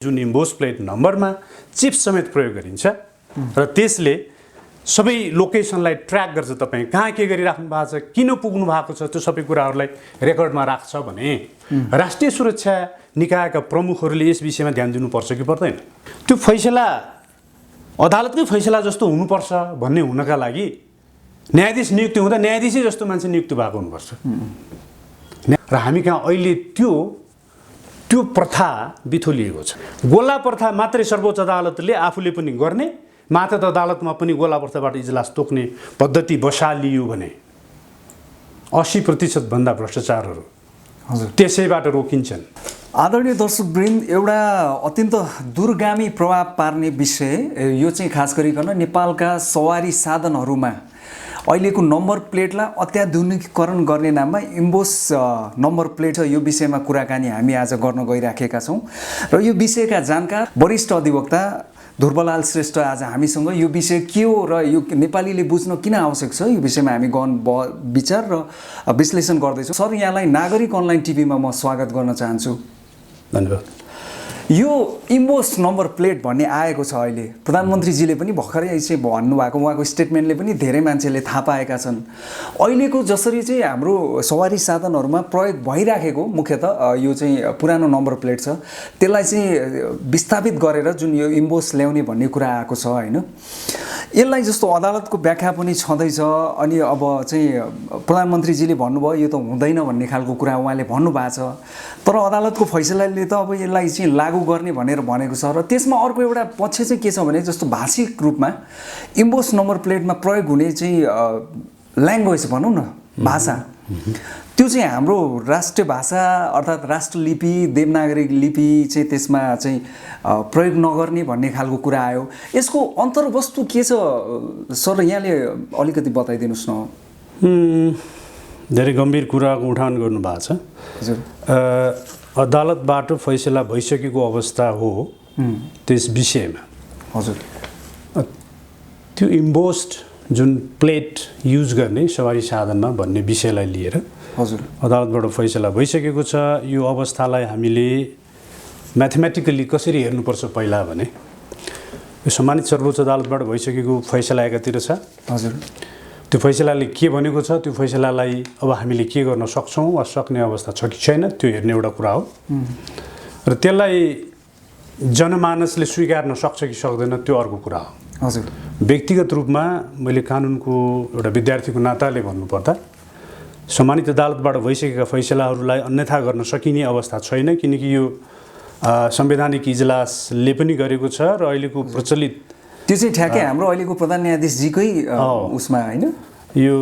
जुन emboss plate नम्बरमा cheap समेत प्रयोग गरिन्छ र त्यसले सबै लोकेसनलाई ट्र्याक गर्छ। तपाईँ कहाँ के गरिराख्नु भएको छ, किन पुग्नु भएको छ, त्यो सबै कुराहरूलाई रेकर्डमा राख्छ भने राष्ट्रिय सुरक्षा निकायका प्रमुखहरूले यस विषयमा ध्यान दिनुपर्छ कि पर्दैन? त्यो फैसला अदालतकै फैसला जस्तो हुनुपर्छ भन्ने हुनका लागि न्यायाधीश नियुक्ति हुँदा न्यायाधीशै जस्तो मान्छे नियुक्ति भएको हुनुपर्छ। र हामी कहाँ अहिले त्यो प्रथा बिथोलिएको छ। गोला प्रथा मात्रै सर्वोच्च अदालतले आफूले पनि गर्ने, मातहत अदालतमा पनि गोला प्रथाबाट इजलास तोक्ने पद्धति बसालियो भने 80% भन्दा भ्रष्टाचारहरू त्यसैबाट रोकिन्छन्। आदरणीय दर्शकवृन्द, एउटा अत्यन्त दूरगामी प्रभाव पार्ने विषय यो चाहिँ खास गरिकन नेपालका सवारी साधनहरूमा अहिलेको नम्बर प्लेटलाई अत्याधुनिकीकरण गर्ने नाममा इम्बोस नम्बर प्लेट छ। यो विषयमा कुराकानी हामी आज गर्न गइराखेका छौँ र यो विषयका जानकार वरिष्ठ अधिवक्ता ध्रुवलाल श्रेष्ठ आज हामीसँग यो विषय के हो र यो नेपालीले बुझ्न किन आवश्यक छ यो विषयमा हामी गहन विचार र विश्लेषण गर्दैछौँ। सर, यहाँलाई नागरिक अनलाइन टिभीमा म स्वागत गर्न चाहन्छु। धन्यवाद। यो इम्बोस नम्बर प्लेट भन्ने आएको छ अहिले, प्रधानमन्त्रीजीले पनि भर्खरै चाहिँ भन्नुभएको, उहाँको स्टेटमेन्टले पनि धेरै मान्छेले थाहा पाएका छन्। अहिलेको जसरी चाहिँ हाम्रो सवारी साधनहरूमा प्रयोग भइराखेको मुख्यतः यो चाहिँ पुरानो नम्बर प्लेट छ, त्यसलाई चाहिँ विस्थापित गरेर जुन यो इम्बोस ल्याउने भन्ने कुरा आएको छ होइन, यसलाई जस्तो अदालतको व्याख्या पनि छँदैछ। अनि अब चाहिँ प्रधानमन्त्रीजीले भन्नुभयो यो त हुँदैन भन्ने खालको कुरा उहाँले भन्नुभएको छ, तर अदालतको फैसलाले त अब यसलाई चाहिँ लागू गर्ने भनेर भनेको छ। र त्यसमा अर्को एउटा पक्ष चाहिँ के छ भने जस्तो भाषिक रूपमा इम्बोस नम्बर प्लेटमा प्रयोग हुने चाहिँ ल्याङ्ग्वेज भनौँ न, भाषा, त्यो चाहिँ हाम्रो राष्ट्रिय भाषा अर्थात् राष्ट्रलिपि देवनागरी लिपि चाहिँ त्यसमा चाहिँ प्रयोग नगर्ने भन्ने खालको कुरा आयो। यसको अन्तर्वस्तु के छ सर, यहाँले अलिकति बताइदिनुहोस् न। धेरै गम्भीर कुराको उठान गर्नुभएको छ। हजुर, अदालतबाट फैसला भइसकेको अवस्था हो त्यस विषयमा। हजुर, त्यो इम्बोस्ड जुन प्लेट युज गर्ने सवारी साधनमा भन्ने विषयलाई लिएर हजुर अदालतबाट फैसला भइसकेको छ। यो अवस्थालाई हामीले म्याथमेटिकली कसरी हेर्नुपर्छ पहिला भने यो सम्मानित सर्वोच्च अदालतबाट भइसकेको फैसला एकातिर छ। हजुर, त्यो फैसलाले के भनेको छ, त्यो फैसलालाई अब हामीले के गर्न सक्छौँ वा सक्ने अवस्था छ कि छैन त्यो हेर्ने एउटा कुरा हो। र त्यसलाई जनमानसले स्वीकार्न सक्छ कि सक्दैन त्यो अर्को कुरा हो। हजुर, व्यक्तिगत रूपमा मैले कानुनको एउटा विद्यार्थीको नाताले भन्नुपर्दा सम्मानित अदालतबाट भइसकेका फैसलाहरूलाई अन्यथा गर्न सकिने अवस्था छैन, किनकि यो संवैधानिक इजलासले पनि गरेको छ र अहिलेको प्रचलित त्यो चाहिँ ठ्याक्कै हाम्रो अहिलेको प्रधान न्यायाधीशजीकै उसमा होइन। यो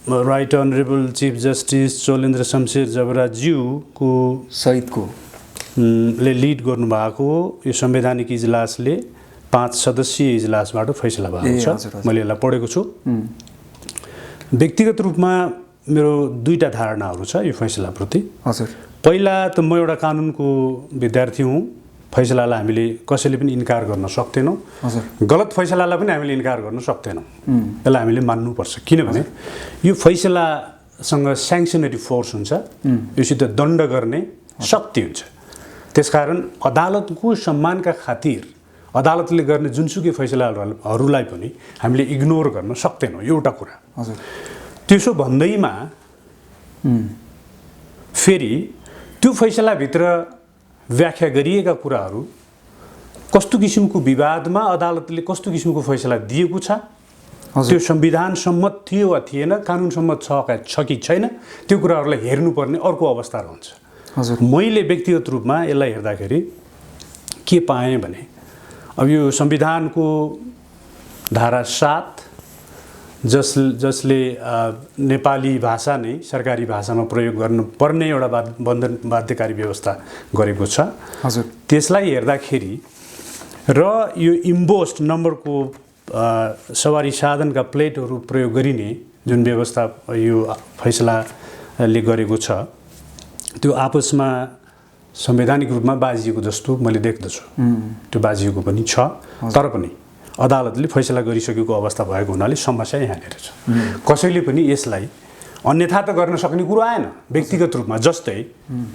right honourable chief justice Cholendra Shumsher जबराज्यूको सहितको ले लिड गर्नुभएको यो संवैधानिक इजलासले 5 सदस्यीय इजलासबाट फैसला भएको छ। मैले यसलाई पढेको छु। व्यक्तिगत रूपमा मेरो दुईटा धारणाहरू छ यो फैसलाप्रति। हजुर, पहिला त म एउटा कानुनको विद्यार्थी हुँ, फैसलालाई हामीले कसैले पनि इन्कार गर्न सक्दैनौँ। गलत फैसलालाई पनि हामीले इन्कार गर्न सक्दैनौँ। यसलाई हामीले मान्नुपर्छ, किनभने यो फैसलासँग स्याङ्सनरी फोर्स हुन्छ, योसित दण्ड गर्ने शक्ति हुन्छ। त्यसकारण अदालतको सम्मानका खातिर अदालतले गर्ने जुनसुकै फैसलाहरूलाई पनि हामीले इग्नोर गर्न सक्दैनौँ, एउटा कुरा। हजुर, त्यसो भन्दैमा फेरि त्यो फैसलाभित्र व्याख्या गरिएका कुराहरू कस्तो किसिमको विवादमा अदालतले कस्तो किसिमको फैसला दिएको छ, त्यो संविधान सम्मत थियो वा थिएन, कानुन सम्मत छ कि छैन, त्यो कुराहरूलाई हेर्नुपर्ने अर्को अवस्था रहन्छ। हजुर, मैले व्यक्तिगत रूपमा यसलाई हेर्दाखेरि के पाएँ भने अब यो संविधानको धारा 7 जसले नेपाली भाषा नै सरकारी भाषामा प्रयोग गर्नुपर्ने एउटा बाध्यकारी व्यवस्था गरेको छ। हजुर, त्यसलाई हेर्दाखेरि र यो इम्बोस्ड नम्बरको सवारी साधनका प्लेटहरू प्रयोग गरिने जुन व्यवस्था यो फैसलाले गरेको छ त्यो आपसमा संवैधानिक रूपमा बाजिएको जस्तो मैले देख्दछु। त्यो बाजिएको पनि छ, तर पनि अदालतले फैसला गरिसकेको अवस्था भएको हुनाले समस्या यहाँनिर छ। कसैले पनि यसलाई अन्यथा त गर्न सक्ने कुरो आएन व्यक्तिगत रूपमा। जस्तै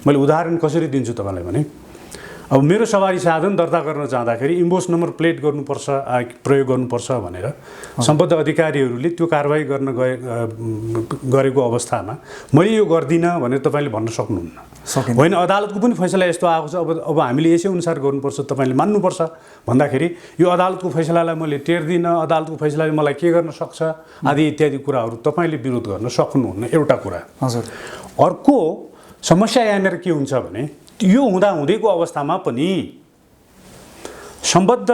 मैले उदाहरण कसरी दिन्छु तपाईँलाई भने अब मेरो सवारी साधन दर्ता गर्न जाँदाखेरि इम्बोस नम्बर प्लेट गर्नुपर्छ प्रयोग गर्नुपर्छ भनेर सम्बद्ध अधिकारीहरूले त्यो कारबाही गर्न गरेको अवस्थामा मैले यो गर्दिनँ भनेर तपाईँले भन्न सक्नुहुन्न। होइन, अदालतको पनि फैसला यस्तो आएको छ, अब हामीले यसै अनुसार गर्नुपर्छ, तपाईँले मान्नुपर्छ भन्दाखेरि यो अदालतको फैसलालाई मैले टेर्दिनँ, अदालतको फैसलाले मलाई के गर्न सक्छ आदि इत्यादि कुराहरू तपाईँले विरोध गर्न सक्नुहुन्न, एउटा कुरा। हजुर। अर्को समस्या यहाँनिर के हुन्छ भने यो हुँदाहुँदैको अवस्थामा पनि सम्बद्ध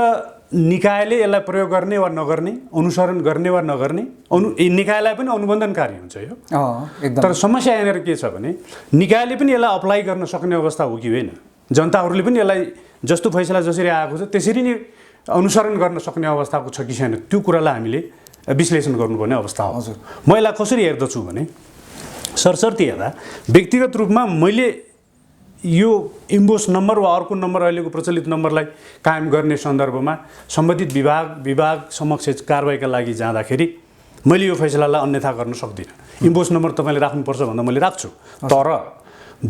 निकायले यसलाई प्रयोग गर्ने वा नगर्ने, अनुसरण गर्ने वा नगर्ने, निकायलाई पनि अनुबन्धनकारी हुन्छ यो। एकदम। तर समस्या यहाँनिर के छ भने निकायले पनि यसलाई अप्लाई गर्न सक्ने अवस्था हो कि होइन, जनताहरूले पनि यसलाई जस्तो फैसला जसरी आएको छ त्यसरी नै अनुसरण गर्न सक्ने अवस्थाको छ कि छैन, त्यो कुरालाई हामीले विश्लेषण गर्नुपर्ने अवस्था हो। हजुर। म यसलाई कसरी हेर्दछु भने सरसर्ती हेर्दा व्यक्तिगत रूपमा मैले यो इम्बोस नम्बर वा अर्को नम्बर अहिलेको प्रचलित नम्बरलाई कायम गर्ने सन्दर्भमा सम्बन्धित विभाग समक्ष कारबाहीका लागि जाँदाखेरि मैले यो फैसलालाई अन्यथा गर्न सक्दिनँ। इम्बोस नम्बर तपाईँले राख्नुपर्छ भन्दा मैले राख्छु, तर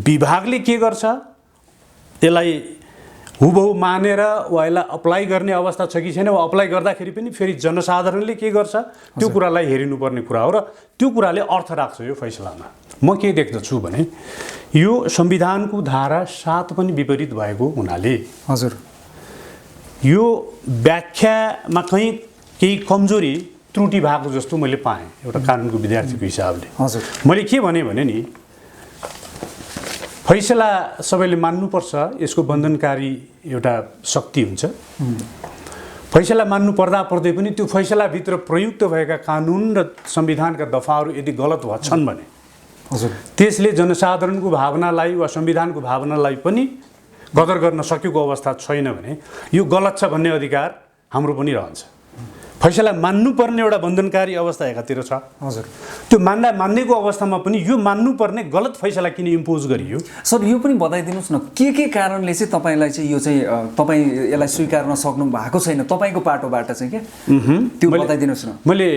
विभागले के गर्छ यसलाई हुबहु मानेर वा यसलाई अप्लाई गर्ने अवस्था छ कि छैन, वा अप्लाई गर्दाखेरि पनि फेरि जनसाधारणले के गर्छ त्यो कुरालाई हेरिनुपर्ने कुरा हो र त्यो कुराले अर्थ राख्छ यो फैसलामा। म के देख्दछु भने यो संविधानको धारा 7 पनि विपरीत भएको हुनाले हजुर यो व्याख्यामा कहीँ केही कमजोरी त्रुटि भएको जस्तो मैले पाएँ एउटा कानुनको विद्यार्थीको हिसाबले। हजुर। मैले के भने नि फैसला सबैले मान्नुपर्छ, यसको बन्धनकारी एउटा शक्ति हुन्छ। फैसला मान्नु पर्दा पर्दै पनि त्यो फैसलाभित्र प्रयुक्त भएका कानुन र संविधानका दफाहरू यदि गलत भएछन् भने हजुर त्यसले जनसाधारणको भावनालाई वा संविधानको भावनालाई पनि कदर गर्न सकेको अवस्था छैन भने यो गलत छ भन्ने अधिकार हाम्रो पनि रहन्छ। फैसला मान्नुपर्ने एउटा बन्धनकारी अवस्था एकातिर छ। हजुर। त्यो मान्नेको अवस्थामा पनि यो मान्नुपर्ने गलत फैसला किन इम्पोज गरियो? सर यो पनि बताइदिनुहोस् न, के कारणले चाहिँ तपाईँलाई चाहिँ यो चाहिँ तपाईँ यसलाई स्वीकार्न सक्नु भएको छैन तपाईँको पाटोबाट चाहिँ के त्यो बताइदिनुहोस् न। मैले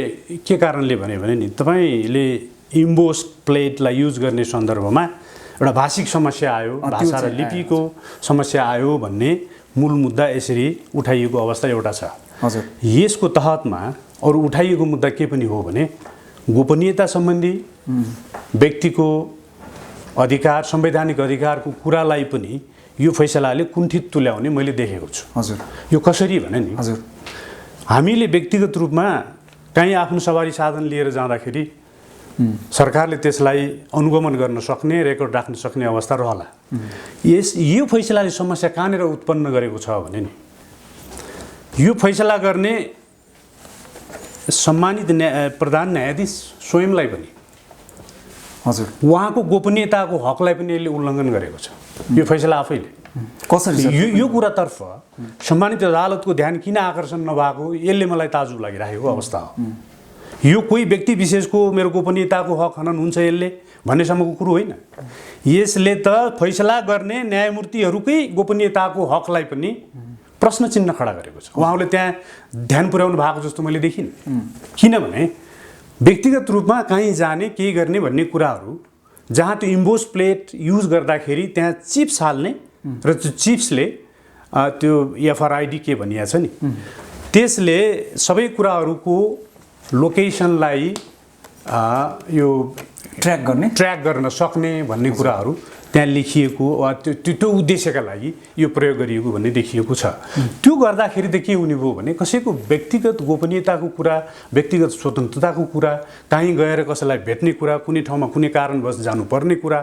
के कारणले भने नि तपाईँले इम्बोस प्लेटलाई युज गर्ने सन्दर्भमा एउटा भाषिक समस्या आयो, भाषा र लिपिको समस्या आयो भन्ने मूल मुद्दा यसरी उठाइएको अवस्था एउटा छ। हजुर। यसको तहतमा अरू उठाइएको मुद्दा के पनि हो भने गोपनीयता सम्बन्धी व्यक्तिको अधिकार, संवैधानिक अधिकारको कुरालाई पनि यो फैसलाले कुण्ठित तुल्याउने मैले देखेको छु। हजुर। यो कसरी भने नि हजुर हामीले व्यक्तिगत रूपमा कहीँ आफ्नो सवारी साधन लिएर जाँदाखेरि सरकारले त्यसलाई अनुगमन गर्न सक्ने, रेकर्ड राख्न सक्ने अवस्था रहला। यो फैसलाले समस्या कहाँनिर उत्पन्न गरेको छ भने नि यो फैसला गर्ने सम्मानित प्रधान न्यायाधीश स्वयंलाई पनि हजुर उहाँको गोपनीयताको हकलाई पनि यसले उल्लङ्घन गरेको छ यो फैसला आफैले। कसरी यो कुरातर्फ सम्मानित अदालतको ध्यान किन आकर्षण नभएको यसले मलाई ताजुब लागिरहेको अवस्था हो। यो कोही व्यक्ति विशेषको मेरो गोपनीयताको हक हनन हुन्छ यसले भन्नेसम्मको कुरो होइन। यसले त फैसला गर्ने न्यायमूर्तिहरूकै गोपनीयताको हकलाई पनि प्रश्न चिन्ह खडा गरेको छ। उहाँहरूले त्यहाँ ध्यान पुर्याउनु भएको जस्तो मैले देखिनँ। किनभने व्यक्तिगत रूपमा कहीँ जाने केही गर्ने भन्ने कुराहरू जहाँ त्यो इम्बोस प्लेट युज गर्दाखेरि त्यहाँ चिप्स हाल्ने र त्यो चिप्सले त्यो एफआरआइडी के भनिएको छ नि त्यसले सबै कुराहरूको लोकेसनलाई यो ट्र्याक गर्न सक्ने भन्ने कुराहरू त्यहाँ लेखिएको वा त्यो उद्देश्यका लागि यो प्रयोग गरिएको भन्ने देखिएको छ। त्यो गर्दाखेरि त के हुने भयो भने कसैको व्यक्तिगत गोपनीयताको कुरा, व्यक्तिगत स्वतन्त्रताको कुरा, कहीँ गएर कसैलाई भेट्ने कुरा, कुनै ठाउँमा कुनै कारणवश जानुपर्ने कुरा,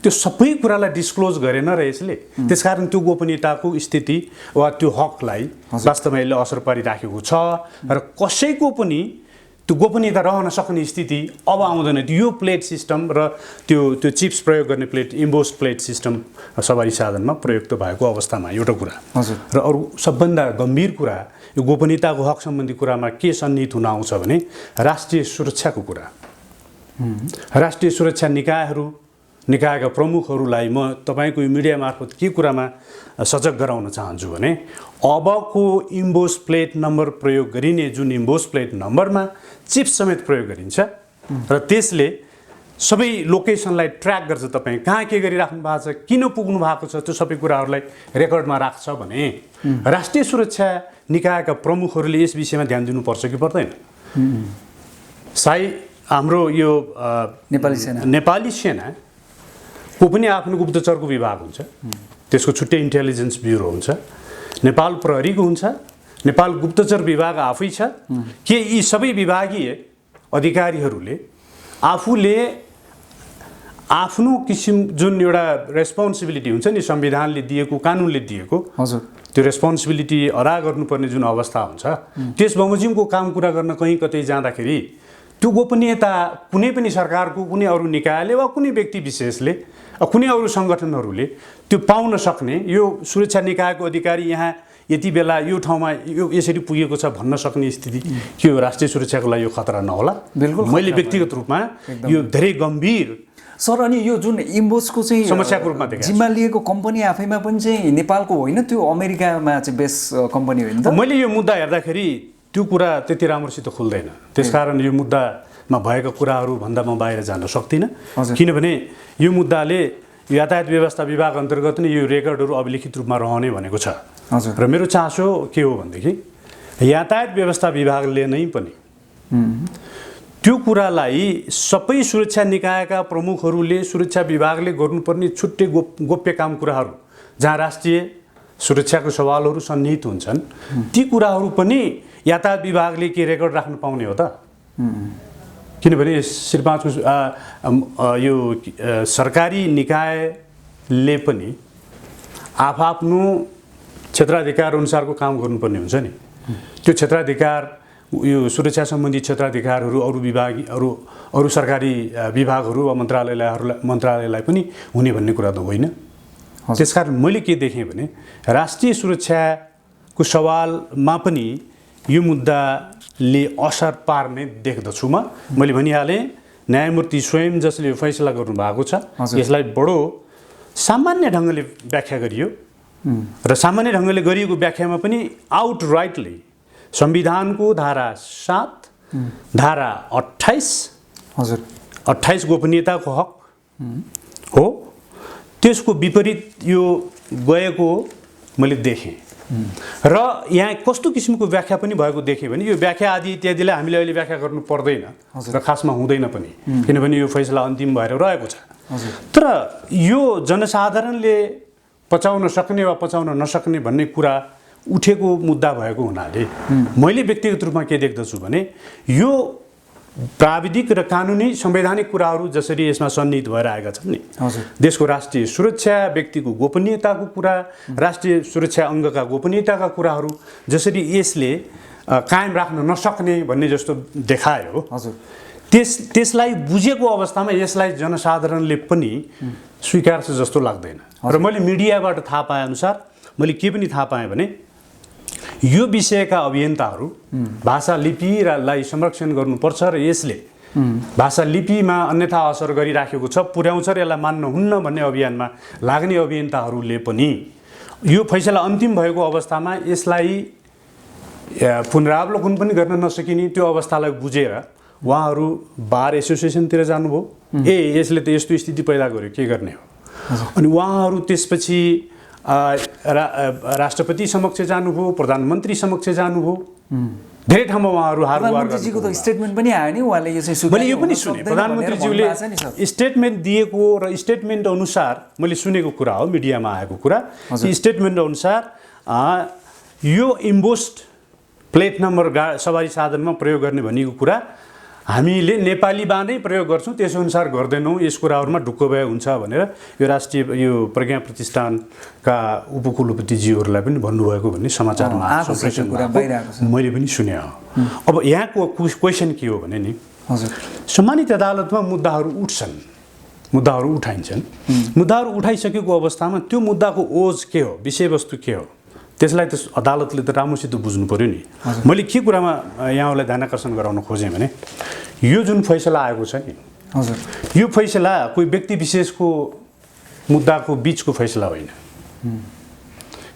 त्यो सबै कुरालाई डिस्क्लोज गरेन र यसले त्यसकारण त्यो गोपनीयताको स्थिति वा त्यो हकलाई वास्तवमा यसले असर पारिराखेको छ र कसैको पनि त्यो गोपनीयता रहन सक्ने स्थिति अब आउँदैन। यो प्लेट सिस्टम र त्यो चिप्स प्रयोग गर्ने प्लेट इम्बोस प्लेट सिस्टम सवारी साधनमा प्रयुक्त भएको अवस्थामा एउटा कुरा र अरू सबभन्दा गम्भीर कुरा यो गोपनीयताको हक सम्बन्धी कुरामा के सन्निहित हुन आउँछ भने राष्ट्रिय सुरक्षाको कुरा। राष्ट्रिय सुरक्षा निकायका प्रमुखहरूलाई म तपाईँको यो मिडिया मार्फत के कुरामा सजग गराउन चाहन्छु भने अबको इम्बोस प्लेट नम्बर प्रयोग गरिने जुन इम्बोस प्लेट नम्बरमा चिप्स समेत प्रयोग गरिन्छ र त्यसले सबै लोकेसनलाई ट्र्याक गर्छ तपाईँ कहाँ के गरिराख्नु भएको छ किन पुग्नु भएको छ त्यो सबै कुराहरूलाई रेकर्डमा राख्छ भने राष्ट्रिय सुरक्षा निकायका प्रमुखहरूले यस विषयमा ध्यान दिनुपर्छ कि पर्दैन। सायद हाम्रो यो नेपाली सेनाको पनि आफ्नो गुप्तचरको विभाग हुन्छ, त्यसको छुट्टै इन्टेलिजेन्स ब्युरो हुन्छ, नेपाल प्रहरीको हुन्छ, नेपाल गुप्तचर विभाग आफै छ। के यी सबै विभागीय अधिकारीहरूले आफूले आफ्नो किसिम जुन एउटा रेस्पोन्सिबिलिटी हुन्छ नि संविधानले दिएको कानुनले दिएको हजुर त्यो रेस्पोन्सिबिलिटी अदा गर्नुपर्ने जुन अवस्था हुन्छ त्यस बमोजिमको काम कुरा गर्न कहीँ कतै जाँदाखेरि त्यो गोपनीयता कुनै पनि सरकारको कुनै अरू निकायले वा कुनै व्यक्ति विशेषले कुनै अरू सङ्गठनहरूले त्यो पाउन सक्ने यो सुरक्षा निकायको अधिकारी यहाँ यति बेला यो ठाउँमा यो यसरी पुगेको छ भन्न सक्ने स्थिति के हो राष्ट्रिय सुरक्षाको लागि यो खतरा नहोला। बिल्कुल मैले व्यक्तिगत रूपमा यो धेरै गम्भीर सर अनि यो जुन इम्बोसको चाहिँ समस्याको रूपमा देखेँ जिम्मा लिएको कम्पनी आफैमा पनि चाहिँ नेपालको होइन त्यो अमेरिकामा चाहिँ बेस कम्पनी होइन त। मैले यो मुद्दा हेर्दाखेरि त्यो कुरा त्यति राम्रोसित खुल्दैन, त्यसकारण यो मुद्दामा भएका कुराहरू भन्दा म बाहिर जान सक्दिनँ किनभने यो मुद्दाले यातायात व्यवस्था विभाग अन्तर्गत नै यो रेकर्डहरू अभिलिखित रूपमा रहने भनेको छ। र मेरो चासो के हो भनेदेखि यातायात व्यवस्था विभागले नै पनि त्यो कुरालाई सबै सुरक्षा निकायका प्रमुखहरूले सुरक्षा विभागले गर्नुपर्ने छुट्टै गोप्य काम कुराहरू जहाँ राष्ट्रिय सुरक्षाको सवालहरू सन्निहित हुन्छन् ती कुराहरू पनि यातायात विभागले के रेकर्ड राख्न पाउने हो त। किनभने श्री 5 यो सरकारी निकायले पनि आफ्नो क्षेत्राधिकार अनुसारको काम गर्नुपर्ने हुन्छ नि। त्यो क्षेत्राधिकार यो सुरक्षा सम्बन्धी क्षेत्राधिकारहरू अरू सरकारी विभागहरू वा मन्त्रालयलाई पनि हुने भन्ने कुरा त होइन। त्यसकारण मैले के देखेँ भने राष्ट्रिय सुरक्षाको सवालमा पनि यो मुद्दाले असर पार्ने देख्दछु मैले भनिहालेँ न्यायमूर्ति स्वयं जसले फैसला गर्नुभएको छ यसलाई बडो सामान्य ढङ्गले व्याख्या गरियो र सामान्य ढङ्गले गरिएको व्याख्यामा पनि आउटराइटली संविधानको धारा 7 धारा 28 गोपनीयताको हक हो त्यसको विपरीत यो गएको मैले देखेँ। र यहाँ कस्तो किसिमको व्याख्या पनि भएको देखेँ भने यो व्याख्या आदि इत्यादिलाई हामीले अहिले व्याख्या गर्नु पर्दैन र खासमा हुँदैन पनि किनभने यो फैसला अन्तिम भएर रहेको छ। तर यो जनसाधारणले पचाउन सक्ने वा पचाउन नसक्ने भन्ने कुरा उठेको मुद्दा भएको हुनाले मैले व्यक्तिगत रूपमा के देख्दछु भने यो प्राविधिक र कानुनी संवैधानिक कुराहरू जसरी यसमा सन्निहित भएर आएका छन् नि देशको राष्ट्रिय सुरक्षा व्यक्तिको गोपनीयताको कुरा राष्ट्रिय सुरक्षा अङ्गका गोपनीयताका कुराहरू जसरी यसले कायम राख्न नसक्ने भन्ने जस्तो देखायो त्यसलाई बुझेको अवस्थामा यसलाई जनसाधारणले पनि स्वीकार्छ जस्तो लाग्दैन। र मैले मिडियाबाट थाहा पाए अनुसार मैले के पनि थाहा पाएँ भने यो विषयका अभियन्ताहरू भाषा लिपिलाई संरक्षण गर्नुपर्छ र यसले भाषा लिपिमा अन्यथा असर गरिराखेको छ पुर्याउँछ र यसलाई मान्नुहुन्न भन्ने अभियानमा लाग्ने अभियन्ताहरूले पनि यो फैसला अन्तिम भएको अवस्थामा यसलाई पुनरावलोकन पनि गर्न नसकिने त्यो अवस्थालाई बुझेर उहाँहरू बार एसोसिएसनतिर जानुभयो यसले त यस्तो स्थिति पैदा गर्यो के गर्ने हो अनि उहाँहरू त्यसपछि राष्ट्रपति समक्ष जानुभयो प्रधानमन्त्री समक्ष जानुभयो धेरै ठाउँमा उहाँहरू प्रधानमन्त्रीजीको त स्टेटमेन्ट पनि आयो नि उहाँले यो चाहिँ मैले यो पनि सुने प्रधानमन्त्रीज्यूले स्टेटमेन्ट दिएको र स्टेटमेन्ट अनुसार मैले सुनेको कुरा हो मिडियामा आएको कुरा स्टेटमेन्ट अनुसार यो इम्बोस्ड प्लेट नम्बर सवारी साधनमा प्रयोग गर्ने भनिएको कुरा हामीले नेपालीमा नै प्रयोग गर्छौँ त्यसअनुसार गर्दैनौँ यस कुराहरूमा ढुक्क भए हुन्छ भनेर यो राष्ट्रिय यो प्रज्ञा प्रतिष्ठानका उपकुलपतिज्यूहरूलाई पनि भन्नुभएको भन्ने समाचारमा मैले पनि सुने हो। अब यहाँको क्वेसन के हो भने नि सम्मानित अदालतमा मुद्दाहरू उठ्छन् मुद्दाहरू उठाइन्छन् मुद्दाहरू उठाइसकेको अवस्थामा त्यो मुद्दाको ओज के हो विषयवस्तु के हो त्यसलाई त अदालतले त राम्रोसित बुझ्नु पर्यो नि। मैले के कुरामा यहाँलाई ध्यान आकर्षण गराउन खोजेँ भने यो जुन फैसला आएको छ नि यो फैसला कोही व्यक्ति विशेषको मुद्दाको बीचको फैसला होइन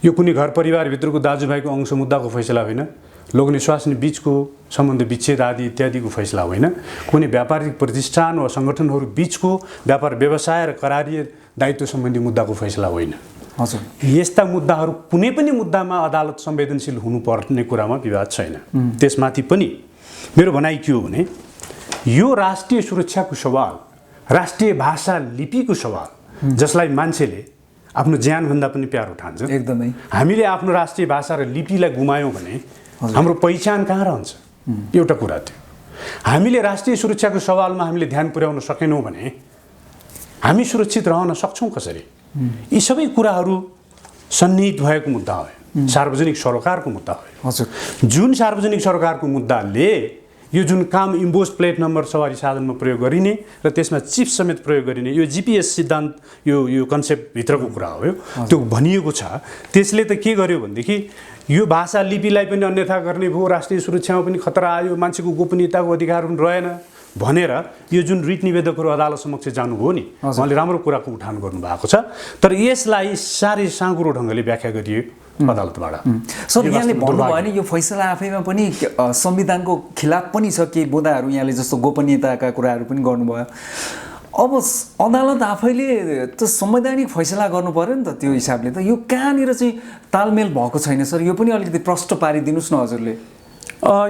यो कुनै घर परिवारभित्रको दाजुभाइको अंश मुद्दाको फैसला होइन लोग्ने स्वास्नी बीचको सम्बन्ध विच्छेद आदि इत्यादिको फैसला होइन, कुनै व्यापारिक प्रतिष्ठान वा सङ्गठनहरू बीचको व्यापार व्यवसाय र करारीय दायित्व सम्बन्धी मुद्दाको फैसला होइन। हजुर, यस्ता मुद्दाहरू कुनै पनि मुद्दामा अदालत संवेदनशील हुनुपर्ने कुरामा विवाद छैन। त्यसमाथि पनि मेरो भनाइ के हो भने यो राष्ट्रिय सुरक्षाको सवाल, राष्ट्रिय भाषा लिपिको सवाल, जसलाई मान्छेले आफ्नो ज्यानभन्दा पनि प्यारो ठान्छ। एकदमै हामीले आफ्नो राष्ट्रिय भाषा र लिपिलाई गुमायौँ भने हाम्रो पहिचान कहाँ रहन्छ? एउटा कुरा थियो। हामीले राष्ट्रिय सुरक्षाको सवालमा हामीले ध्यान पुर्याउन सकेनौँ भने हामी सुरक्षित रहन सक्छौँ कसरी? यी सबै कुराहरू सन्निहित भएको मुद्दा हो, सार्वजनिक सरोकारको मुद्दा हो। हजुर, जुन सार्वजनिक सरोकारको मुद्दाले यो जुन काम इम्बोस प्लेट नम्बर सवारी साधनमा प्रयोग गरिने र त्यसमा चिप समेत प्रयोग गरिने यो जीपीएस सिद्धान्त यो कन्सेप्टभित्रको कुरा हो। त्यो भनिएको छ। त्यसले त के गर्यो भनेदेखि यो भाषा लिपिलाई पनि अन्यथा गर्ने भयो, राष्ट्रिय सुरक्षामा पनि खतरा आयो, मान्छेको गोपनीयताको अधिकार पनि रहेन भनेर यो जुन रिट निवेदकहरू अदालत समक्ष जानुभयो नि, उहाँले राम्रो कुराको उठान गर्नुभएको छ। तर यसलाई साह्रै साँघुरो ढङ्गले व्याख्या गरियो अदालतबाट। सर, यहाँले भन्नुभयो नि यो फैसला आफैमा पनि संविधानको खिलाफ पनि छ, केही बुँदाहरू यहाँले जस्तो गोपनीयताका कुराहरू पनि गर्नुभयो। अब अदालत आफैले त संवैधानिक फैसला गर्नु पर्यो नि त। त्यो हिसाबले त यो कहाँनिर चाहिँ तालमेल भएको छैन सर? यो पनि अलिकति प्रष्ट पारिदिनुहोस् न हजुरले।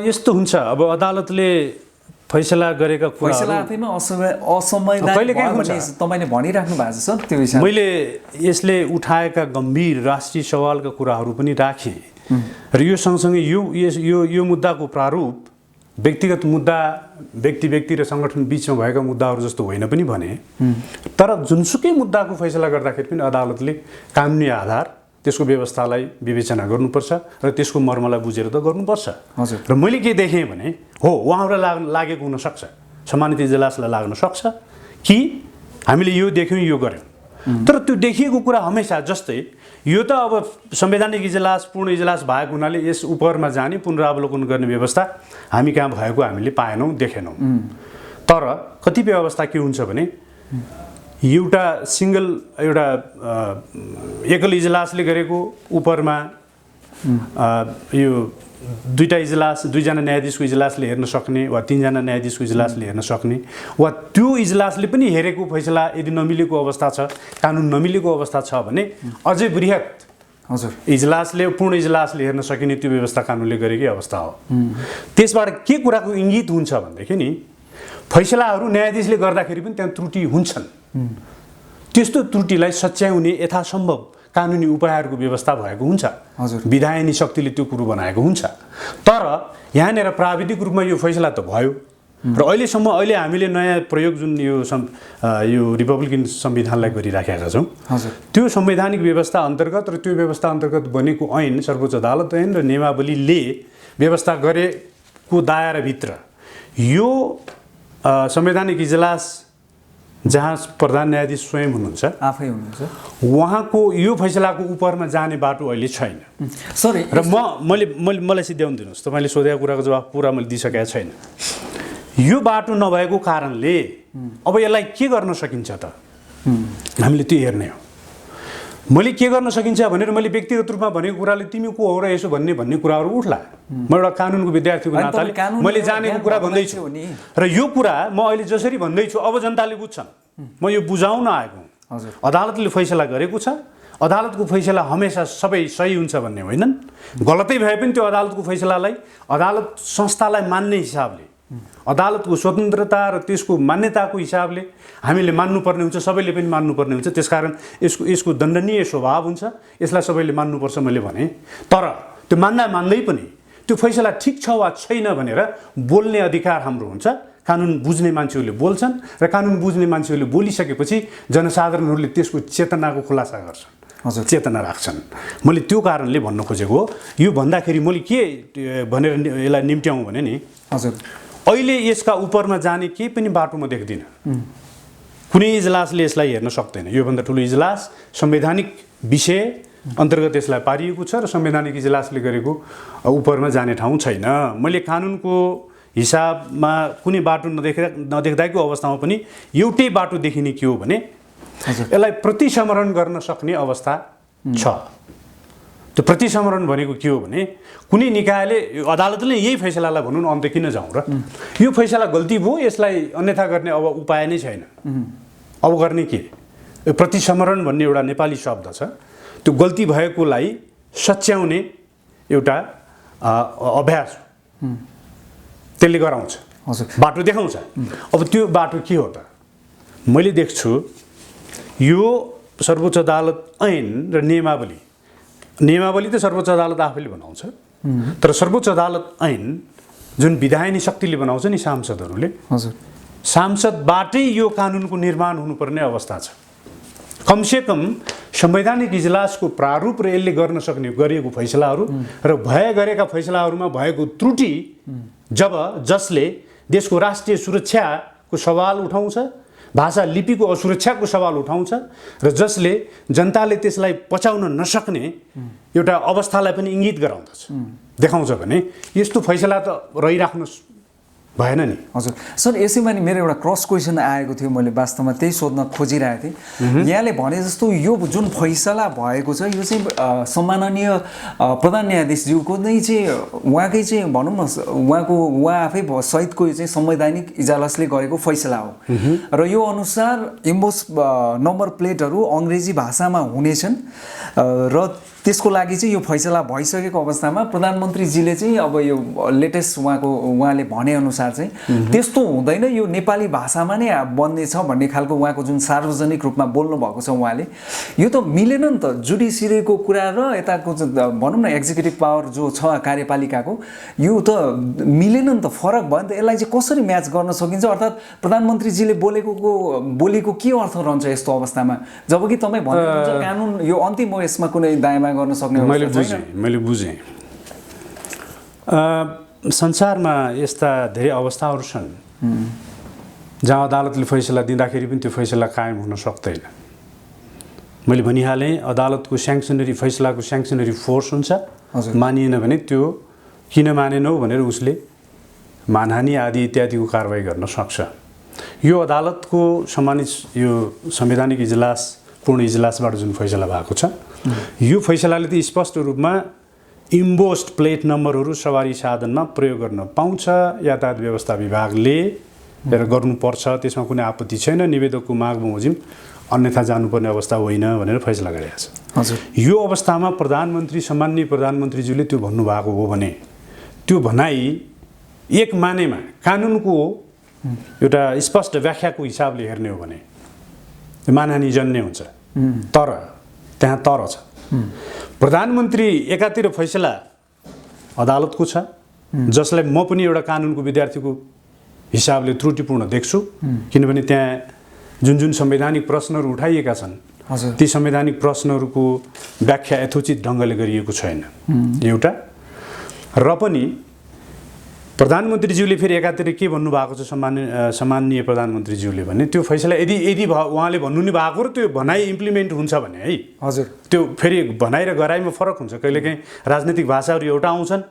यस्तो हुन्छ, अब अदालतले फैसला गरेका फैसला आफैमा असंवैधानिक तपाईँले भनिराख्नु भएको छ सर। त्यो हिसाब मैले यसले उठाएका गम्भीर राष्ट्रिय सवालका कुराहरू पनि राखेँ र यो सँगसँगै यो मुद्दाको प्रारूप व्यक्तिगत मुद्दा, व्यक्ति र सङ्गठन बिचमा भएका मुद्दाहरू जस्तो होइन पनि भने, तर जुनसुकै मुद्दाको फैसला गर्दाखेरि पनि अदालतले कानुनी आधार, त्यसको व्यवस्थालाई विवेचना गर्नुपर्छ र त्यसको मर्मलाई बुझेर त गर्नुपर्छ। हजुर, र मैले के देखेँ भने हो उहाँहरूलाई लागेको हुनसक्छ, सम्मानित इजलासलाई लाग्न सक्छ कि हामीले यो देख्यौँ, यो गऱ्यौँ। तर त्यो देखिएको कुरा हमेसा जस्तै यो त अब संवैधानिक इजलास, पूर्ण इजलास भएको हुनाले यस उपरमा जाने पुनरावलोकन गर्ने व्यवस्था हामी कहाँ भएको हामीले पाएनौँ, देखेनौँ। तर कतिपय अवस्था के हुन्छ भने एउटा एकल इजलासले गरेको उपरमा यो दुईजना न्यायाधीशको इजलासले हेर्न सक्ने वा तीनजना न्यायाधीशको इजलासले हेर्न सक्ने, वा त्यो इजलासले पनि हेरेको फैसला यदि नमिलेको अवस्था छ, कानुन नमिलेको अवस्था छ भने अझै बृहत हजुर इजलासले, पूर्ण इजलासले हेर्न सकिने त्यो व्यवस्था कानुनले गरेकै अवस्था हो। त्यसबाट के कुराको इङ्गित हुन्छ भनेदेखि नि फैसलाहरू न्यायाधीशले गर्दाखेरि पनि त्यहाँ त्रुटि हुन्छन्। त्यस्तो त्रुटिलाई सच्याउने यथासम्भव कानुनी उपायहरूको व्यवस्था भएको हुन्छ। हजुर, विधायनी शक्तिले त्यो कुरो बनाएको हुन्छ। तर यहाँनिर प्राविधिक रूपमा यो फैसला त भयो र अहिले हामीले नयाँ प्रयोग जुन यो रिपब्लिकन संविधानलाई गरिराखेका छौँ, त्यो संवैधानिक व्यवस्था अन्तर्गत र त्यो व्यवस्था अन्तर्गत बनेको ऐन, सर्वोच्च अदालत ऐन र नियमावलीले व्यवस्था गरेको दायराभित्र यो संवैधानिक इजलास जहाँ प्रधान न्यायाधीश स्वयं हुनुहुन्छ, आफै हुनुहुन्छ, उहाँको यो फैसलाको उपरमा जाने बाटो अहिले छैन सर। र मलाई सिध्याउनु दिनुहोस्, तपाईँले सोधेको कुराको जवाफ पुरा मैले दिइसकेको छैन। यो बाटो नभएको कारणले अब यसलाई के गर्न सकिन्छ त हामीले त्यो हेर्ने हो। मैले के गर्न सकिन्छ भनेर मैले व्यक्तिगत रूपमा भनेको कुराले तिमी को हो र यसो भन्ने कुराहरू उठ्ला। म एउटा कानुनको विद्यार्थीको नाताले मैले जानेको कुरा भन्दैछु र यो कुरा म अहिले जसरी भन्दैछु अब जनताले बुझ्छन्। म यो बुझाउन आएको हुँ। अदालतले फैसला गरेको छ, अदालतको फैसला हमेसा सबै सही हुन्छ भन्ने होइनन्। गलतै भए पनि त्यो अदालतको फैसलालाई अदालत संस्थालाई मान्ने हिसाबले, अदालतको स्वतन्त्रता र त्यसको मान्यताको हिसाबले हामीले मान्नुपर्ने हुन्छ, सबैले पनि मान्नुपर्ने हुन्छ। त्यसकारण यसको दण्डनीय स्वभाव हुन्छ, यसलाई सबैले मान्नुपर्छ मैले भने। तर त्यो मान्दै पनि त्यो फैसला ठिक छ वा छैन भनेर बोल्ने अधिकार हाम्रो हुन्छ। कानुन बुझ्ने मान्छेहरूले बोल्छन् र कानुन बुझ्ने मान्छेहरूले बोलिसकेपछि जनसाधारणहरूले त्यसको चेतनाको खुलासा गर्छन्, चेतना राख्छन्। मैले त्यो कारणले भन्न खोजेको हो। यो भन्दाखेरि मैले के भनेर यसलाई निम्ट्याउँ भने नि, हजुर अहिले यसका उपरमा जाने केही पनि बाटो म देख्दिनँ। कुनै इजलासले यसलाई हेर्न सक्दैन। योभन्दा ठुलो इजलास, संवैधानिक विषय अन्तर्गत यसलाई पारिएको छ र संवैधानिक इजलासले गरेको उपरमा जाने ठाउँ छैन। मैले कानुनको हिसाबमा कुनै बाटो नदेख्दाको अवस्थामा पनि एउटै बाटो देखिने के हो भने यसलाई प्रतिसमरण गर्न सक्ने अवस्था छ। त्यो प्रतिसमरण भनेको के हो भने कुनै निकायले अदालतले यही फैसलालाई भनौँ अन्त्य किन जाउँ र यो फैसला गल्ती भयो यसलाई अन्यथा गर्ने अब उपाय नै छैन अब गर्ने के यो प्रतिसमरण भन्ने एउटा नेपाली शब्द छ त्यो गल्ती भएकोलाई सच्याउने एउटा अभ्यास त्यसले गराउँछ हजुर बाटो देखाउँछ अब त्यो बाटो के हो त मैले देख्छु यो सर्वोच्च अदालत ऐन र नियमावली त सर्वोच्च अदालत आफैले बनाउँछ तर सर्वोच्च अदालत ऐन जुन विधायनी शक्तिले बनाउँछ नि सांसदहरूले हजुर सांसदबाटै यो कानुनको निर्माण हुनुपर्ने अवस्था छ कमसे कम संवैधानिक इजलासको प्रारूप र यसले गर्न सक्ने गरिएको फैसलाहरू र गरेका फैसलाहरूमा भएको त्रुटि जसले देशको राष्ट्रिय सुरक्षाको सवाल उठाउँछ भाषा लिपिको असुरक्षाको सवाल उठाउँछ र जसले जनताले त्यसलाई पचाउन नसक्ने एउटा अवस्थालाई पनि इङ्गित गराउँदछ देखाउँछ भने यस्तो फैसला त रहिराख्नु भएन नि हजुर सर यसैमा नि मेरो एउटा क्रस क्वेसन आएको थियो मैले वास्तवमा त्यही सोध्न खोजिरहेको थिएँ यहाँले भने जस्तो यो जुन फैसला भएको छ यो चाहिँ सम्माननीय प्रधान न्यायाधीशज्यूको नै चाहिँ उहाँकै चाहिँ भनौँ न उहाँ आफै सहितको यो चाहिँ संवैधानिक इजलासले गरेको फैसला हो र यो अनुसार इम्बोस नम्बर प्लेटहरू अङ्ग्रेजी भाषामा हुनेछन् र त्यसको लागि चाहिँ यो फैसला भइसकेको अवस्थामा प्रधानमन्त्रीजीले चाहिँ अब यो लेटेस्ट उहाँले भनेअनुसार चाहिँ त्यस्तो हुँदैन यो नेपाली भाषामा नै बन्ने छ भन्ने खालको उहाँको जुन सार्वजनिक रूपमा बोल्नु भएको छ उहाँले यो त मिलेन नि त जुडिसियरीको कुरा र यताको भनौँ न एक्जिक्युटिभ पावर जो छ कार्यपालिकाको यो त मिलेन नि त फरक भयो नि त यसलाई चाहिँ कसरी म्याच गर्न सकिन्छ अर्थात् प्रधानमन्त्रीजीले बोलेको के अर्थ रहन्छ यस्तो अवस्थामा जबकि तपाईँ भन्नुहुन्छ कानुन यो अन्तिम हो यसमा कुनै दायाँ गर्न सक्ने मैले बुझेँ संसारमा यस्ता धेरै अवस्थाहरू छन् जहाँ अदालतले फैसला दिँदाखेरि पनि त्यो फैसला कायम हुन सक्दैन मैले भनिहालेँ अदालतको स्याङ्सनरी फैसलाको स्याङ्सनरी फोर्स हुन्छ मानिएन भने त्यो किन मानेनौ भनेर उसले मानहानि आदि इत्यादिको कारवाही गर्न सक्छ यो अदालतको सम्मानित यो संवैधानिक इजलास पूर्ण इजलासबाट जुन फैसला भएको छ यो फैसलाले त स्पष्ट रूपमा इम्बोस्ड प्लेट नम्बरहरू सवारी साधनमा प्रयोग गर्न पाउँछ यातायात व्यवस्था विभागले गर्नुपर्छ त्यसमा कुनै आपत्ति छैन निवेदकको माग बमोजिम अन्यथा जानुपर्ने अवस्था होइन भनेर फैसला गरेको छ हजुर यो अवस्थामा सम्माननीय प्रधानमन्त्रीज्यूले त्यो भन्नुभएको हो भने त्यो भनाइ एक मानेमा कानुनको एउटा स्पष्ट व्याख्याको हिसाबले हेर्ने हो भने मानहानि जन्य हुन्छ तर त्यहाँ तर छ प्रधानमन्त्री एकातिर फैसला अदालतको छ जसलाई म पनि एउटा कानुनको विद्यार्थीको हिसाबले त्रुटिपूर्ण देख्छु किनभने त्यहाँ जुन संवैधानिक प्रश्नहरू उठाइएका छन् ती संवैधानिक प्रश्नहरूको व्याख्या यथोचित ढङ्गले गरिएको छैन एउटा र पनि प्रधानमन्त्रीज्यूले फेरि एकातिर के भन्नुभएको छ सम्माननीय प्रधानमन्त्रीज्यूले भने त्यो फैसला यदि उहाँले भन्नु नै भएको र त्यो भनाइ इम्प्लिमेन्ट हुन्छ भने है हजुर त्यो फेरि भनाइ र गराइमा फरक हुन्छ कहिलेकाहीँ राजनीतिक भाषाहरू एउटा आउँछन्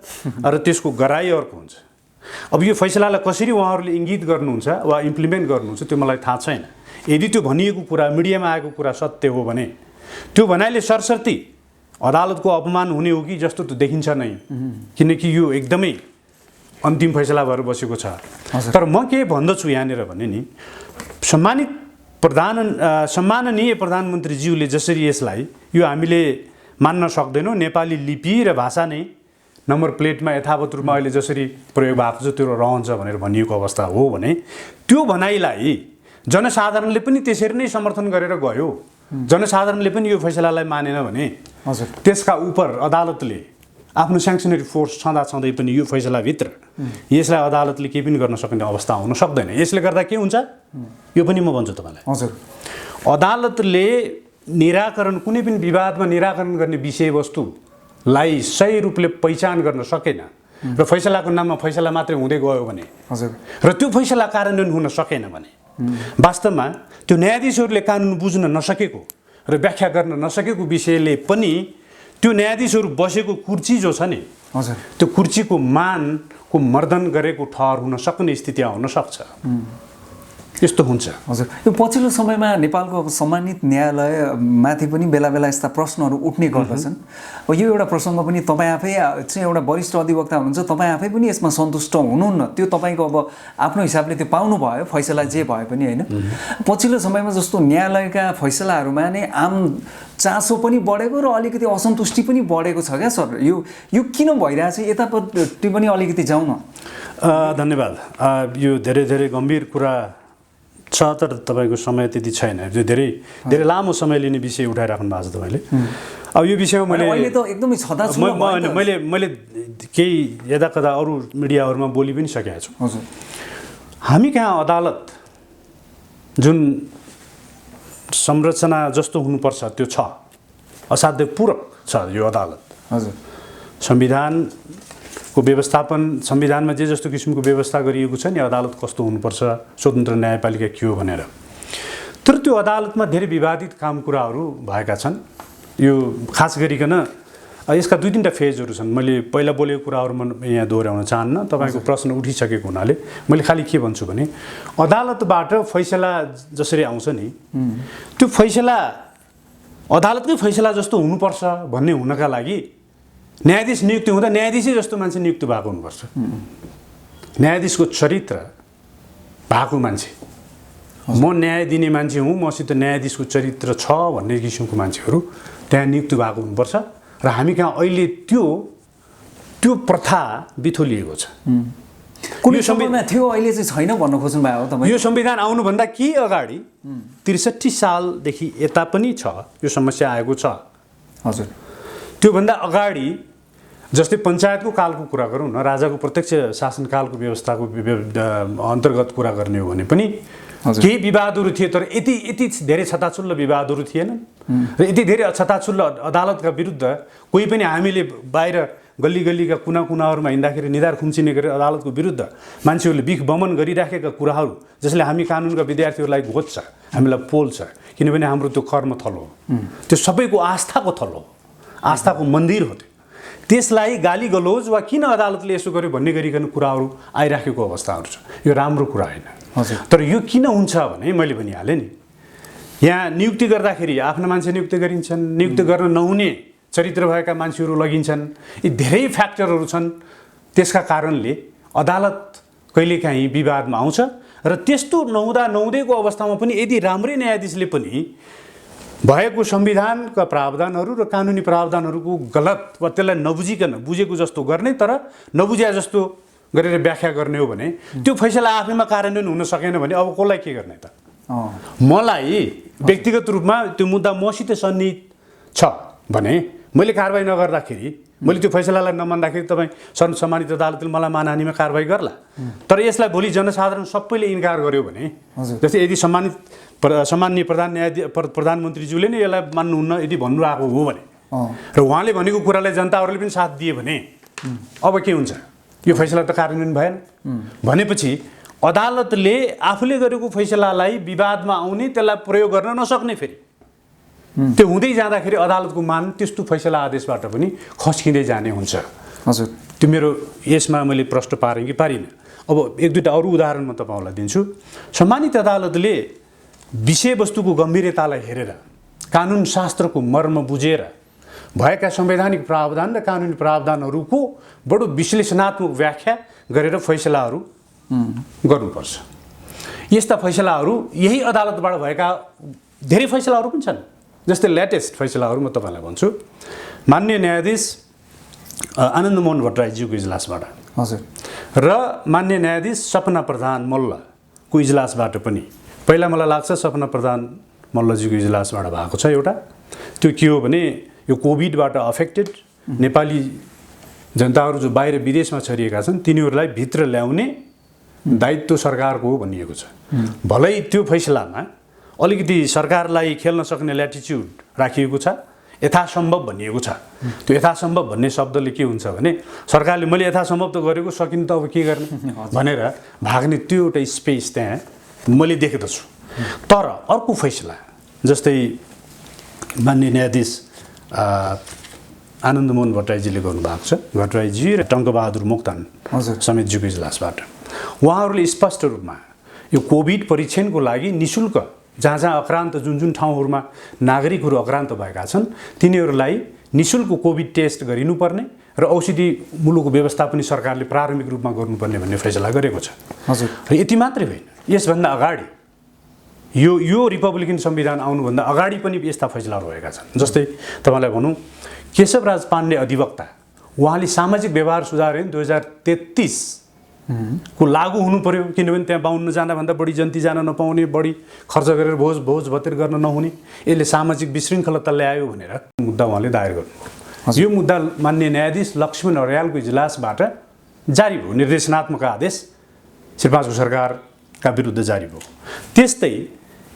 र त्यसको गराइ अर्को हुन्छ अब यो फैसलालाई कसरी उहाँहरूले इङ्गित गर्नुहुन्छ वा इम्प्लिमेन्ट गर्नुहुन्छ त्यो मलाई थाहा छैन यदि त्यो भनिएको कुरा मिडियामा आएको कुरा सत्य हो भने त्यो भनाइले सरसर्ती अदालतको अपमान हुने हो कि जस्तो त देखिन्छ नै किनकि यो एकदमै अन्तिम फैसला भएर बसेको छ तर म के भन्दछु यहाँनिर भने नि सम्माननीय प्रधानमन्त्रीज्यूले जसरी यसलाई यो हामीले मान्न सक्दैनौँ नेपाली लिपि र भाषा नै नम्बर प्लेटमा यथावत रूपमा अहिले जसरी प्रयोग भएको छ त्यो रहन्छ भनेर भनिएको अवस्था हो भने त्यो भनाइलाई जनसाधारणले पनि त्यसरी नै समर्थन गरेर गयो जनसाधारणले पनि यो फैसलालाई मानेन भने त्यसका उपर अदालतले आफ्नो स्याङ्सनरी फोर्स छँदै पनि यो फैसलाभित्र यसलाई अदालतले केही पनि गर्न सक्ने अवस्था हुन सक्दैन यसले गर्दा के हुन्छ यो पनि म भन्छु तपाईँलाई हजुर अदालतले निराकरण कुनै पनि विवादमा निराकरण गर्ने विषयवस्तुलाई सही रूपले पहिचान गर्न सकेन र फैसलाको नाममा फैसला मात्रै हुँदै गयो भने र त्यो फैसला कार्यान्वयन हुन सकेन भने वास्तवमा त्यो न्यायाधीशहरूले कानुन बुझ्न नसकेको र व्याख्या गर्न नसकेको विषयले पनि त्यो न्यायाधीशहरू बसेको कुर्सी जो छ नि त्यो कुर्सीको मानको मर्दन गरेको ठहर हुन सक्ने स्थिति आउन सक्छ यस्तो हुन्छ। हजुर, यो पछिल्लो समयमा नेपालको अब सम्मानित न्यायालयमाथि पनि बेला बेला यस्ता प्रश्नहरू उठ्ने गर्दछन्। अब यो एउटा प्रसङ्ग पनि तपाईँ आफै चाहिँ एउटा वरिष्ठ अधिवक्ता हुनुहुन्छ, तपाईँ आफै पनि यसमा सन्तुष्ट हुनुहुन्न, त्यो तपाईँको अब आफ्नो हिसाबले त्यो पाउनुभयो फैसला जे भए पनि होइन। पछिल्लो समयमा जस्तो न्यायालयका फैसलाहरूमा नै आम चासो पनि बढेको र अलिकति असन्तुष्टि पनि बढेको छ क्या सर, यो किन भइरहेछ यतापट्टि पनि अलिकति जाउँ न। धन्यवाद। यो धेरै धेरै गम्भीर कुरा छ, तर तपाईँको समय त्यति छैन। यो धेरै धेरै लामो समय लिने विषय उठाइराख्नु भएको छ तपाईँले। अब यो विषयमा अहिले त एकदमै मैले केही यदाकदा अरू मिडियाहरूमा बोली पनि सकेको छु। हजुर, हामी कहाँ अदालत जुन संरचना जस्तो हुनुपर्छ त्यो छ, असाध्यै पूरक छ यो अदालत। हजुर, संविधानको व्यवस्थापन, संविधानमा जे जस्तो किसिमको व्यवस्था गरिएको छ नि अदालत कस्तो हुनुपर्छ, स्वतन्त्र न्यायपालिका के हो भनेर। तर त्यो अदालतमा धेरै विवादित काम कुराहरू भएका छन्। यो खास गरिकन यसका 2-3टा फेजहरू छन्। मैले पहिला बोलेको कुराहरू म यहाँ दोहोऱ्याउन चाहन्न, तपाईँको प्रश्न उठिसकेको हुनाले मैले खालि के भन्छु भने अदालतबाट फैसला जसरी आउँछ नि त्यो फैसला अदालतकै फैसला जस्तो हुनुपर्छ भन्ने हुनका लागि न्यायाधीश नियुक्ति हुँदा न्यायाधीशै जस्तो मान्छे नियुक्ति भएको हुनुपर्छ। न्यायाधीशको चरित्र भएको मान्छे, म न्याय दिने मान्छे हुँ, मसित न्यायाधीशको चरित्र छ भन्ने किसिमको मान्छेहरू त्यहाँ नियुक्ति भएको हुनुपर्छ। र हामी कहाँ अहिले त्यो प्रथा बिथोलिएको छ। कुनै समयमा थियो, अहिले चाहिँ छैन भन्न खोज्नु भयो हो तपाईँ? यो संविधान आउनुभन्दा केही अगाडि 63 सालदेखि यता पनि छ यो समस्या आएको छ। हजुर, त्योभन्दा अगाडि जस्तै पञ्चायतको कालको कुरा गरौँ न, राजाको प्रत्यक्ष शासनकालको व्यवस्थाको अन्तर्गत कुरा गर्ने हो भने पनि केही विवादहरू थिए, तर यति धेरै छताछुल्लो विवादहरू थिएनन् र यति धेरै छताछुल्लो अदालतका विरुद्ध कोही पनि हामीले बाहिर गल्ली गल्लीका कुना कुनाहरूमा हिँड्दाखेरि निधार खुम्चिने गरी अदालतको विरुद्ध मान्छेहरूले बिख बमन गरिराखेका कुराहरू जसले हामी कानुनका विद्यार्थीहरूलाई घोज्छ, हामीलाई पोल्छ, किनभने हाम्रो त्यो कर्मथलो हो, त्यो सबैको आस्थाको थलो हो, आस्थाको मन्दिर हो। त्यसलाई गाली गलोज वा किन अदालतले यसो गर्यो भन्ने गरिकन कुराहरू आइराखेको अवस्थाहरू छ। यो राम्रो कुरा होइन। तर यो किन हुन्छ भने मैले भनिहालेँ नि, यहाँ नियुक्ति गर्दाखेरि आफ्ना मान्छे नियुक्ति गरिन्छन्, नियुक्ति गर्न नहुने चरित्र भएका मान्छेहरू लगिन्छन्, यी धेरै फ्याक्टरहरू छन्। त्यसका कारणले अदालत कहिलेकाहीँ विवादमा आउँछ र त्यस्तो नहुँदैको अवस्थामा पनि यदि राम्रै न्यायाधीशले पनि भएको संविधानका प्रावधानहरू र कानुनी प्रावधानहरूको गलत वा त्यसलाई नबुझिकन बुझेको जस्तो गर्ने तर नबुझ्या जस्तो गरेर व्याख्या गर्ने हो भने त्यो फैसला आफैमा कार्यान्वयन हुन सकेन भने अब कसलाई के गर्ने त? मलाई व्यक्तिगत रूपमा त्यो मुद्दा मसित सन्निहित छ भने मैले कारबाही नगर्दाखेरि, मैले त्यो फैसलालाई नमान्दाखेरि तपाईँ सम्मानित अदालतले मलाई मानहानिमा कारबाही गर्ला। तर यसलाई भोलि जनसाधारण सबैले इन्कार गर्यो भने, जस्तै यदि सम्माननीय प्रधानमन्त्रीज्यूले नै यसलाई मान्नुहुन्न यदि भन्नुभएको हो भने र उहाँले भनेको कुरालाई जनताहरूले पनि साथ दिए भने अब के हुन्छ? यो फैसला त कार्यान्वयन भएन। भनेपछि अदालतले आफूले गरेको फैसलालाई विवादमा आउने, त्यसलाई प्रयोग गर्न नसक्ने, फेरि त्यो हुँदै जाँदाखेरि अदालतको मान त्यस्तो फैसला आदेशबाट पनि खस्किँदै जाने हुन्छ। हजुर, त्यो मेरो यसमा मैले प्रश्न पारेँ कि पारिनँ। अब 1-2टा अरू उदाहरण म तपाईँहरूलाई दिन्छु। सम्मानित अदालतले विषयवस्तुको गम्भीरतालाई हेरेर, कानुन शास्त्रको मर्म बुझेर भएका संवैधानिक प्रावधान र कानुनी प्रावधानहरूको बडो विश्लेषणात्मक व्याख्या गरेर फैसलाहरू गर्नुपर्छ। यस्ता फैसलाहरू यही अदालतबाट भएका धेरै फैसलाहरू पनि छन्। जस्तै लेटेस्ट फैसलाहरू म तपाईँलाई भन्छु। माननीय न्यायाधीश आनन्द मोहन भट्टराईज्यूको इजलासबाट, हजुर, र माननीय न्यायाधीश सपना प्रधान मल्लको इजलासबाट पनि, पहिला मलाई लाग्छ सपना प्रधान मल्लजीको इजलासबाट भएको छ एउटा। त्यो के हो भने यो कोभिडबाट अफेक्टेड नेपाली जनताहरू जो बाहिर विदेशमा छरिएका छन् तिनीहरूलाई भित्र ल्याउने दायित्व सरकारको हो भनिएको छ। भलै त्यो फैसलामा अलिकति सरकारलाई खेल्न सक्ने ल्याटिच्युड राखिएको छ, यथासम्भव भनिएको छ। त्यो यथासम्भव भन्ने शब्दले के हुन्छ भने सरकारले मैले यथासम्भव त गरेको, सकिन त अब के गर्ने भनेर भाग्ने त्यो एउटा स्पेस त्यहाँ मैले देख्दछु। तर अर्को फैसला जस्तै माननीय न्यायाधीश आनन्द मोहन भट्टराईजीले गर्नुभएको छ, भट्टराईजी र टङ्कबहादुर मोक्तान समेतज्यूको इजलासबाट, उहाँहरूले स्पष्ट रूपमा यो कोभिड परीक्षणको लागि निशुल्क जहाँ जहाँ अक्रान्त जुन जुन ठाउँहरूमा नागरिकहरू अक्रान्त भएका छन् तिनीहरूलाई निशुल्क कोभिड टेस्ट गरिनुपर्ने र औषधिमूलक व्यवस्था पनि सरकारले प्रारम्भिक रूपमा गर्नुपर्ने भन्ने फैसला गरेको छ। हजुर। र यति मात्रै होइन, यसभन्दा अगाडि यो रिपब्लिकन संविधान आउनुभन्दा अगाडि पनि यस्ता फैसलाहरू भएका छन्। जस्तै तपाईँलाई भनौँ, केशवराज पाण्डे अधिवक्ता, उहाँले सामाजिक व्यवहार सुधार ऐन 2033 को लागू हुनु पर्यो, किनभने त्यहाँ 52 जनाभन्दा बढी जन्ती जान नपाउने, बढी खर्च गरेर भोज भतेर गर्न नहुने, यसले सामाजिक विशृङ्खलता ल्यायो भनेर मुद्दा उहाँले दायर गर्नुभयो। यो मुद्दा माननीय न्यायाधीश लक्ष्मण अर्यालको इजलासबाट जारी भयो, निर्देशनात्मक आदेश श्री5को सरकारका विरुद्ध जारी भयो। त्यस्तै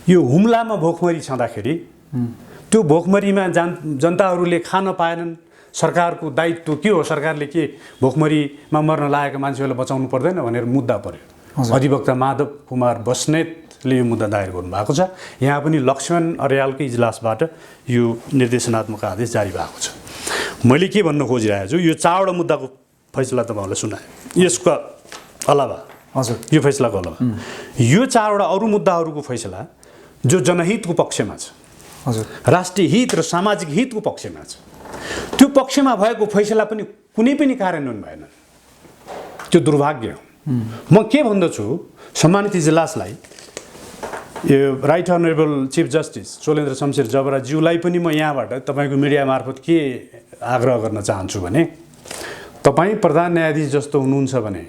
यो हुम्लामा भोकमरी छँदाखेरि त्यो भोकमरीमा जनताहरूले खान पाएनन्, सरकारको दायित्व के हो, सरकारले के भोकमरीमा मर्न लागेका मान्छेहरूलाई बचाउनु पर्दैन भनेर मुद्दा पर्यो। अधिवक्ता माधव कुमार बस्नेतले यो मुद्दा दायर गर्नुभएको छ। यहाँ पनि लक्ष्मण अर्यालकै इजलासबाट यो निर्देशनात्मक आदेश जारी भएको छ। मैले के भन्न खोजिरहेको छु, यो 4वटा मुद्दाको फैसला तपाईँहरूलाई सुनाएँ। यसको अलावा हजुर, यो फैसलाको अलावा यो 4वटा अरू मुद्दाहरूको फैसला जो जनहितको पक्षमा छ, हजुर, राष्ट्रिय हित र सामाजिक हितको पक्षमा छ, त्यो पक्षमा भएको फैसला पनि कुनै पनि कार्यान्वयन भएन। त्यो दुर्भाग्य हो। म के भन्दछु, सम्मानित इजलासलाई, यो right honourable chief justice Cholendra Shumsher जबराज्यूलाई पनि म यहाँबाट तपाईँको मिडिया मार्फत के आग्रह गर्न चाहन्छु भने, तपाईँ प्रधान न्यायाधीश जस्तो हुनुहुन्छ भने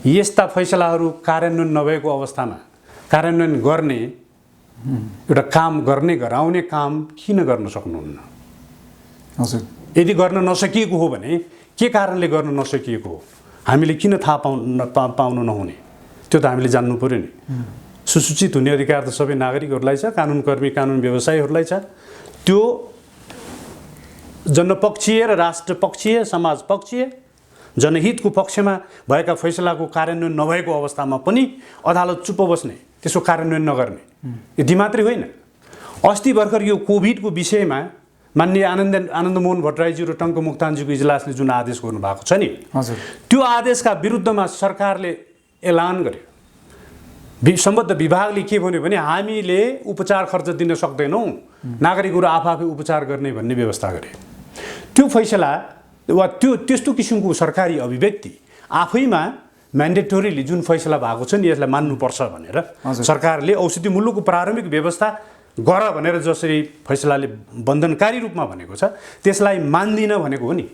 यस्ता फैसलाहरू कार्यान्वयन नभएको अवस्थामा कार्यान्वयन गर्ने एउटा काम गर्ने गराउने काम किन गर्न सक्नुहुन्न? हजुर। यदि गर्न नसकिएको हो भने के कारणले गर्न नसकिएको हो, हामीले किन थाहा पाउनु नहुने, त्यो त हामीले जान्नु पर्यो नि। सुसूचित हुने अधिकार त सबै नागरिकहरूलाई छ, कानुनकर्मी कानुन व्यवसायीहरूलाई छ। त्यो जनपक्षीय र राष्ट्रपक्षीय समाजपक्षीय जनहितको पक्षमा भएका फैसलाको कार्यान्वयन नभएको अवस्थामा पनि अदालत चुप्प बस्ने, त्यसको कार्यान्वयन नगर्ने, यति मात्रै होइन। अस्ति भर्खर यो कोभिडको विषयमा माननीय आनन्दमोहन भट्टराईज्यू र टङ्क मोक्तानज्यूको इजलासले जुन आदेश गर्नुभएको छ नि, त्यो आदेशका विरुद्धमा सरकारले एलान गर्यो। सम्बद्ध विभागले के भन्यो भने हामीले उपचार खर्च दिन सक्दैनौँ, नागरिकहरू आफै उपचार गर्ने भन्ने व्यवस्था गरे। त्यो फैसला वा त्यस्तो किसिमको सरकारी अभिव्यक्ति आफैमा म्यान्डेटोरीली जुन फैसला भएको छ नि, यसलाई मान्नुपर्छ भनेर सरकारले औषधिमूलकको प्रारम्भिक व्यवस्था गर भनेर जसरी फैसलाले बन्धनकारी रूपमा भनेको छ, त्यसलाई मान्दिन भनेको हो नि।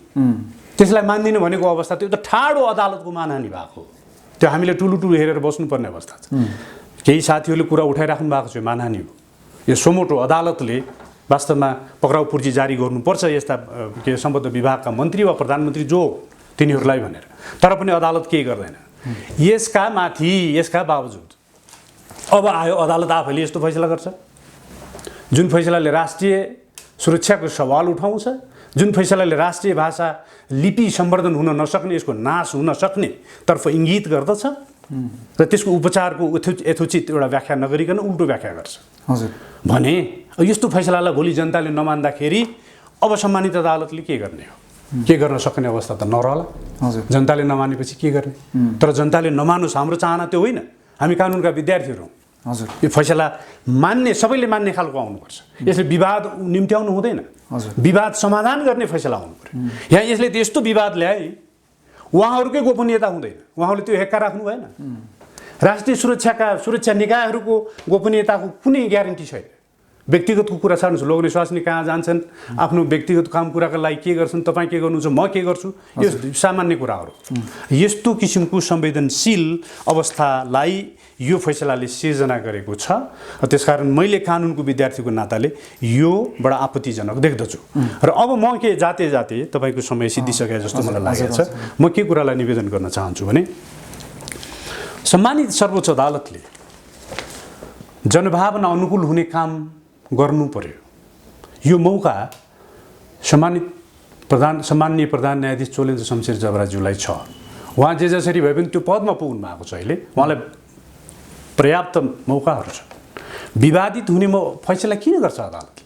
त्यसलाई मान्दिन भनेको अवस्था त्यो त ठाडो अदालतको मानहानि भएको हो। त्यो हामीले टुलु हेरेर बस्नुपर्ने अवस्था छ। केही साथीहरूले कुरा उठाइराख्नु भएको छ, मानहानि हो। यो सोमोटो अदालतले वास्तवमा पक्राउ पूर्जी जारी गर्नुपर्छ यस्ता के सम्बद्ध विभागका मन्त्री वा प्रधानमन्त्री जो तिनीहरूलाई भनेर, तर पनि अदालत केही गर्दैन। यसका माथि यसका बावजुद अब आयो अदालत आफैले यस्तो फैसला गर्छ जुन फैसलाले राष्ट्रिय सुरक्षाको सवाल उठाउँछ, जुन फैसलाले राष्ट्रिय भाषा लिपि सम्वर्धन हुन नसक्ने, यसको नाश हुन सक्ने तर्फ इङ्गित गर्दछ र त्यसको उपचारको यथोचित एउटा व्याख्या नगरिकन उल्टो व्याख्या गर्छ। हजुर। भने यस्तो फैसलालाई भोलि जनताले नमान्दाखेरि अब सम्मानित अदालतले के गर्ने हो? के गर्न सक्ने अवस्था त नरहला। हजुर। जनताले नमानेपछि के गर्ने? तर जनताले नमानुस् हाम्रो चाहना त्यो होइन। हामी कानुनका विद्यार्थीहरू हौँ। हजुर। यो फैसला मान्ने, सबैले मान्ने खालको आउनुपर्छ। यसले विवाद निम्त्याउनु हुँदैन। हजुर। विवाद समाधान गर्ने फैसला आउनु पर्यो। यहाँ यसले त्यस्तो विवाद ल्याए उहाँहरूकै गोपनीयता हुँदैन, उहाँहरूले त्यो हेक्का राख्नु भएन। राष्ट्रिय सुरक्षा निकायहरूको गोपनीयताको कुनै ग्यारेन्टी छैन। व्यक्तिगतको कुरा छाड्नुहोस्, लोग्ने स्वास्नी कहाँ जान्छन्, आफ्नो व्यक्तिगत काम कुराका लागि के गर्छन्, तपाईँ के गर्नुहुन्छ, म के गर्छु, यो सामान्य कुराहरू। यस्तो किसिमको संवेदनशील अवस्थालाई यो फैसलाले सिर्जना गरेको छ। त्यसकारण मैले कानुनको विद्यार्थीको नाताले यो बडा आपत्तिजनक देख्दछु। र अब म के जाते तपाईँको समय सिद्धिसके जस्तो मलाई लागेको छ। म के कुरालाई निवेदन गर्न चाहन्छु भने, सम्मानित सर्वोच्च अदालतले जनभावना अनुकूल हुने काम गर्नु पर्यो। यो मौका सम्माननीय प्रधान न्यायाधीश चोलेन्द्र शमशेर जबराज्यूलाई छ। उहाँ जे जसरी भए पनि त्यो पदमा पुग्नु भएको छ। अहिले उहाँलाई पर्याप्त मौकाहरू छ। विवादित हुने फैसला किन गर्छ अदालतले?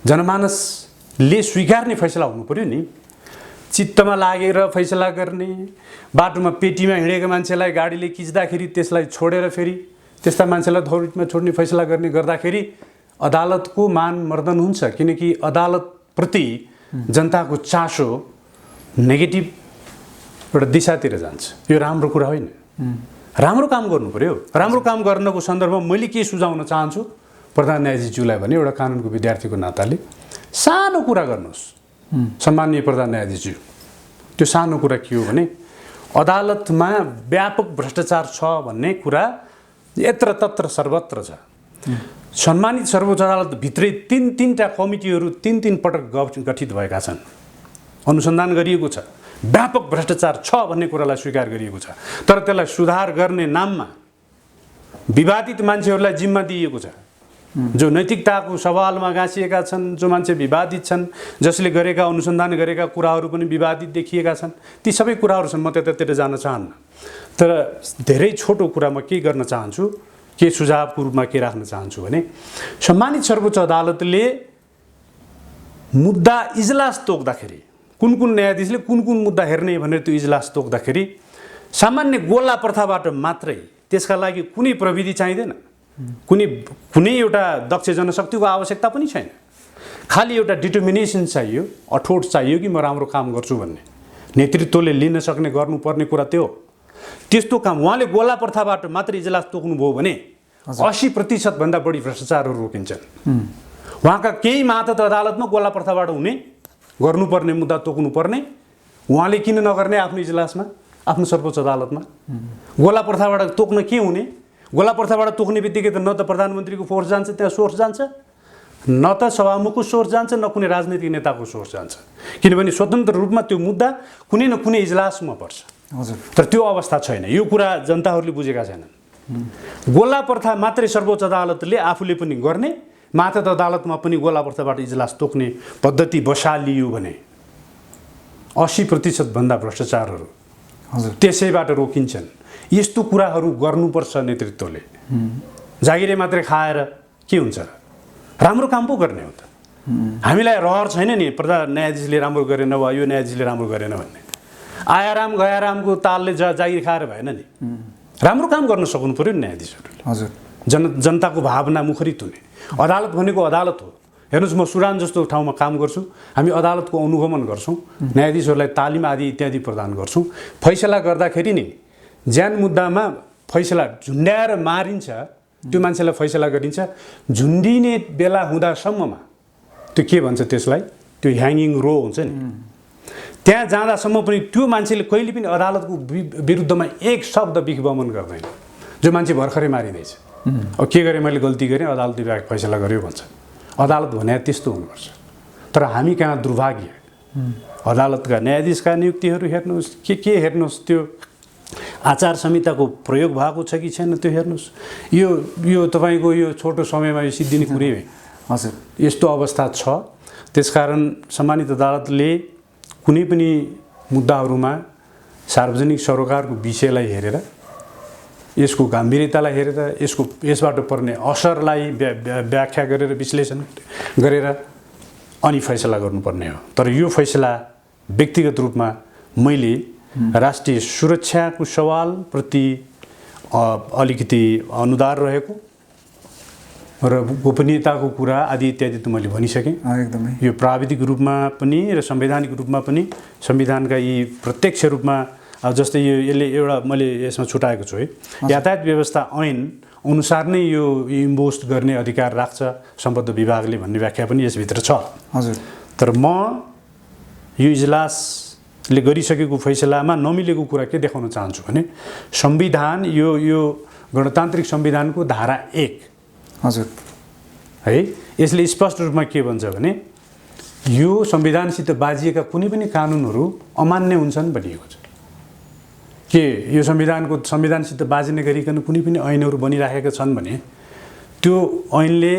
जनमानसले स्वीकार्ने फैसला हुनु पर्यो नि। चित्तमा लागेर फैसला गर्ने, बाटोमा पेटीमा हिँडेको मान्छेलाई गाडीले खिच्दाखेरि त्यसलाई छोडेर फेरि त्यस्ता मान्छेलाई धौरीमा छोड्ने फैसला गर्ने गर्दाखेरि अदालतको मान मर्दन हुन्छ। किनकि अदालतप्रति जनताको चासो नेगेटिभ एउटा दिशातिर जान्छ। यो राम्रो कुरा होइन। राम्रो काम गर्नु पर्यो। राम्रो काम गर्नको सन्दर्भमा मैले के सुझाउन चाहन्छु प्रधान न्यायाधीशज्यूलाई भने एउटा कानुनको विद्यार्थीको नाताले सानो कुरा गर्नुहोस्। सम्माननीय प्रधान न्यायाधीशज्यू, त्यो सानो कुरा के हो भने अदालतमा व्यापक भ्रष्टाचार छ भन्ने कुरा यत्र तत्र सर्वत्र छ। सम्मानित सर्वोच्च अदालतभित्रै तीनटा कमिटीहरू तीन पटक गठित भएका छन्। अनुसन्धान गरिएको छ, व्यापक भ्रष्टाचार छ भन्ने कुरालाई स्वीकार गरिएको छ। तर त्यसलाई सुधार गर्ने नाममा विवादित मान्छेहरूलाई जिम्मा दिइएको छ, जो नैतिकताको सवालमा गाँसिएका छन्, जो मान्छे विवादित छन्, जसले गरेका अनुसन्धान गरेका कुराहरू पनि विवादित देखिएका छन्। ती सबै कुराहरू छन्। म त्यतातिर जान चाहन्न। तर धेरै छोटो कुरा म के गर्न चाहन्छु, के सुझावको रूपमा के राख्न चाहन्छु भने सम्मानित सर्वोच्च अदालतले मुद्दा इजलास तोक्दाखेरि कुन न्यायाधीशले कुन मुद्दा हेर्ने भनेर त्यो इजलास तोक्दाखेरि सामान्य गोला प्रथाबाट मात्रै त्यसका लागि कुनै प्रविधि चाहिँदैन, कुनै एउटा दक्ष जनशक्तिको आवश्यकता पनि छैन। खालि एउटा डिटर्मिनेसन चाहियो, अठोट चाहियो कि म राम्रो काम गर्छु भन्ने नेतृत्वले लिन सक्ने गर्नुपर्ने कुरा त्यो हो। त्यस्तो काम उहाँले गोला प्रथाबाट मात्रै इजलास तोक्नुभयो भने 80% भन्दा बढी भ्रष्टाचारहरू रोकिन्छन्। उहाँका केही मातहत अदालतमा गोला प्रथाबाट हुने गर्नुपर्ने मुद्दा तोक्नुपर्ने उहाँले किन नगर्ने आफ्नो इजलासमा, आफ्नो सर्वोच्च अदालतमा? गोला प्रथाबाट तोक्न के हुने? गोला प्रथाबाट तोक्ने बित्तिकै त न त प्रधानमन्त्रीको फोर्स जान्छ, त्यहाँ सोर्स जान्छ, न त सभामुखको सोर्स जान्छ, न कुनै राजनीतिक नेताको सोर्स जान्छ। किनभने स्वतन्त्र रूपमा त्यो मुद्दा कुनै न कुनै इजलासमा पर्छ। तर त्यो अवस्था छैन। यो कुरा जनताहरूले बुझेका छैनन्। गोला प्रथा मात्रै सर्वोच्च अदालतले आफूले पनि गर्ने, मातहत अदालतमा पनि गोला प्रथाबाट इजलास तोक्ने पद्धति बसालियो भने 80% भन्दा भ्रष्टाचारहरू त्यसैबाट रोकिन्छन्। यस्तो कुराहरू गर्नुपर्छ नेतृत्वले। जागिरे मात्रै खाएर के हुन्छ र? राम्रो काम पो गर्ने हो त। हामीलाई रहर छैन नि प्रधान न्यायाधीशले राम्रो गरेन वा यो न्यायाधीशले राम्रो गरेन भन्ने। आयाराम गयारामको तालले जागिर खाएर भएन नि। राम्रो काम गर्न सक्नु पर्यो नि न्यायाधीशहरूले। हजुर, जनताको भावना मुखरित हुने। अदालत भनेको अदालत हो। हेर्नुहोस्, म सुडान जस्तो ठाउँमा काम गर्छु, हामी अदालतको अनुगमन गर्छौँ, न्यायाधीशहरूलाई तालिम आदि इत्यादि प्रदान गर्छौँ। फैसला गर्दाखेरि नि ज्यान मुद्दामा फैसला झुन्ड्याएर मारिन्छ, त्यो मान्छेलाई फैसला गरिन्छ। झुन्डिने बेला हुँदासम्ममा त्यो के भन्छ त्यसलाई, त्यो ह्याङ्गिङ रो हुन्छ नि, त्यहाँ जाँदासम्म पनि त्यो मान्छेले कहिले पनि अदालतको विरुद्धमा एक शब्द विखबमन गर्दैन। जो मान्छे भर्खरै मारिँदैछ, अब के गरेँ मैले, गल्ती गरेँ, अदालत विभाग फैसला गर्यो भन्छ। अदालत भने त्यस्तो हुनुपर्छ। तर हामी कहाँ दुर्भाग्य, अदालतका न्यायाधीशका नियुक्तिहरू हेर्नुहोस्, के हेर्नुहोस्, त्यो आचार संहिताको प्रयोग भएको छ कि छैन त्यो हेर्नुहोस्। यो तपाईँको यो छोटो समयमा यो सिद्धिने कुरै होइन। हजुर, यस्तो अवस्था छ। त्यसकारण सम्मानित अदालतले कुनै पनि मुद्दाहरूमा सार्वजनिक सरोकारको विषयलाई हेरेर, यसको गम्भीरतालाई हेरेर, यसबाट पर्ने असरलाई व्याख्या गरेर, विश्लेषण गरेर अनि फैसला गर्नुपर्ने हो। तर यो फैसला व्यक्तिगत रूपमा मैले राष्ट्रिय सुरक्षाको सवालप्रति अलिकति अनुदार रहेको र गोपनीयताको कुरा आदि इत्यादि त मैले भनिसकेँ। एकदमै यो प्राविधिक रूपमा पनि र संवैधानिक रूपमा पनि संविधानका यी प्रत्यक्ष रूपमा जस्तै यसले एउटा मैले यसमा छुटाएको छु है, यातायात व्यवस्था ऐन अनुसार नै यो इम्पोज गर्ने अधिकार राख्छ सम्बद्ध विभागले भन्ने व्याख्या पनि यसभित्र छ। हजुर, तर म यो इजलासले गरिसकेको फैसलामा नमिलेको कुरा के देखाउन चाहन्छु भने संविधान यो गणतान्त्रिक संविधानको धारा 1 हजुर है, यसले स्पष्ट रूपमा के भन्छ भने यो संविधानसित बाजिएका कुनै पनि कानुनहरू अमान्य हुन्छन् भनिएको छ। के यो संविधानसित बाजिने गरिकन कुनै पनि ऐनहरू बनिराखेका छन् भने त्यो ऐनले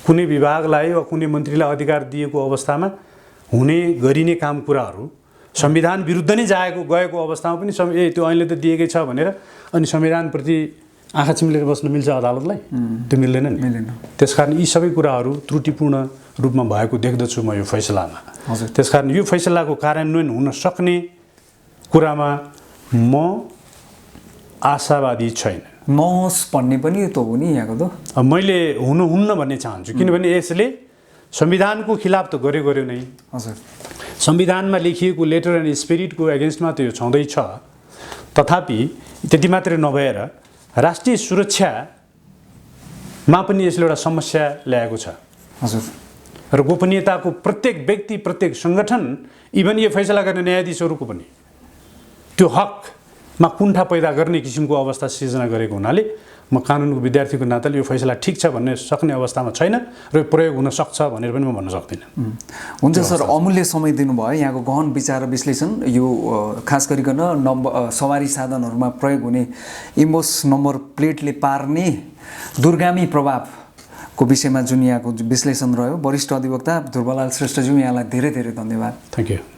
कुनै विभागलाई वा कुनै मन्त्रीलाई अधिकार दिएको अवस्थामा हुने गरिने काम कुराहरू संविधान विरुद्ध नै गएको अवस्थामा पनि त्यो ऐनले त दिएकै छ भनेर अनि संविधानप्रति आँखा चिम्लेर बस्न मिल्छ अदालतलाई? त्यो मिल्दैन नि। मिलेन। त्यसकारण यी सबै कुराहरू त्रुटिपूर्ण रूपमा भएको देख्दछु म यो फैसलामा। हजुर। त्यसकारण यो फैसलाको कार्यान्वयन हुन सक्ने कुरामा म आशावादी छैन। नहोस् भन्ने पनि त हो नि यहाँको त। मैले हुन्न भन्ने चाहन्छु, किनभने यसले संविधानको खिलाफ त गर्यो नै। हजुर। संविधानमा लेखिएको लेटर एन्ड स्पिरिटको एगेन्स्टमा त यो छँदैछ। तथापि त्यति मात्रै नभएर राष्ट्रिय सुरक्षामा पनि यसले एउटा समस्या ल्याएको छ। हजुर। र गोपनीयताको प्रत्येक व्यक्ति, प्रत्येक सङ्गठन, इभन यो फैसला गर्ने न्यायाधीशहरूको पनि त्यो हकमा कुण्ठा पैदा गर्ने किसिमको अवस्था सिर्जना गरेको हुनाले म कानुनको विद्यार्थीको नाताले यो फैसला ठिक छ भन्ने सक्ने अवस्थामा छैन र प्रयोग हुन सक्छ भनेर पनि म भन्न सक्दिनँ। हुन्छ सर, अमूल्य समय दिनुभयो। यहाँको गहन विचार र विश्लेषण यो खास गरिकन सवारी साधनहरूमा प्रयोग हुने इम्बोस नम्बर प्लेटले पार्ने दूरगामी प्रभावको विषयमा जुन यहाँको विश्लेषण रह्यो, वरिष्ठ अधिवक्ता ध्रुवलाल श्रेष्ठज्यू, यहाँलाई धेरै धेरै धन्यवाद। Thank you.